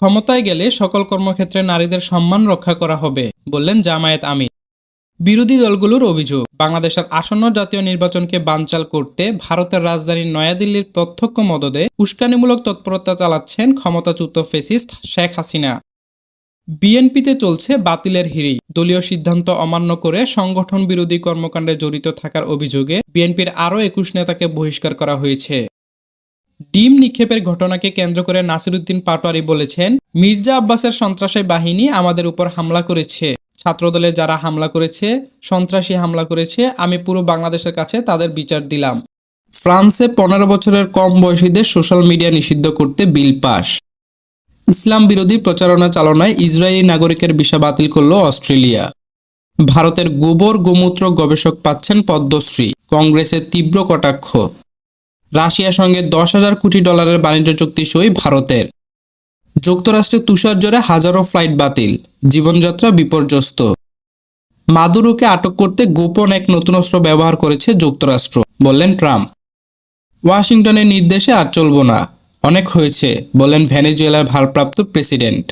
ক্ষমতায় গেলে সকল কর্মক্ষেত্রে নারীদের সম্মান রক্ষা করা হবে, বললেন জামায়াত আমির। বিরোধী দলগুলোর অভিযোগ, বাংলাদেশের আসন্ন জাতীয় নির্বাচনকে বানচাল করতে ভারতের রাজধানী নয়াদিল্লির প্রত্যক্ষ মদদে উস্কানিমূলক তৎপরতা চালাচ্ছেন ক্ষমতাচ্যুত ফ্যাসিস্ট শেখ হাসিনা। বিএনপিতে চলছে বাতিলের হিড়ি। দলীয় সিদ্ধান্ত অমান্য করে সংগঠন বিরোধী কর্মকাণ্ডে জড়িত থাকার অভিযোগে বিএনপির আরও ২১ নেতাকে বহিষ্কার করা হয়েছে। ডিম নিক্ষেপের ঘটনাকে কেন্দ্র করে নাসিরুদ্দিন পাটোয়ারি বলেছেন, মির্জা আব্বাসের সন্ত্রাসী বাহিনী আমাদের উপর হামলা করেছে। ছাত্রদলে যারা হামলা করেছে, সন্ত্রাসী হামলা করেছে, আমি পুরো বাংলাদেশের কাছে তাদের বিচার দিলাম। ফ্রান্সে ১৫ বছরের কম বয়সীদের সোশ্যাল মিডিয়া নিষিদ্ধ করতে বিল পাস। ইসলাম বিরোধী প্রচারণা চালনায় ইসরায়েলি নাগরিকের ভিসা বাতিল করল অস্ট্রেলিয়া। ভারতের গোবর গোমূত্র গবেষক পাচ্ছেন পদ্মশ্রী, কংগ্রেসের তীব্র কটাক্ষ। রাশিয়ার সঙ্গে ১০,০০০ কোটি ডলারের বাণিজ্য চুক্তি সই ভারতের। যুক্তরাষ্ট্রে তুষার ঝড়ে হাজারো ফ্লাইট বাতিল, জীবনযাত্রা বিপর্যস্ত। মাদুরোকে আটক করতে গোপন এক নতুন অস্ত্র ব্যবহার করেছে যুক্তরাষ্ট্র, বললেন ট্রাম্প। ওয়াশিংটনের নির্দেশে আর চলব না, অনেক হয়েছে, বললেন ভেনেজুয়েলার ভারপ্রাপ্ত প্রেসিডেন্ট।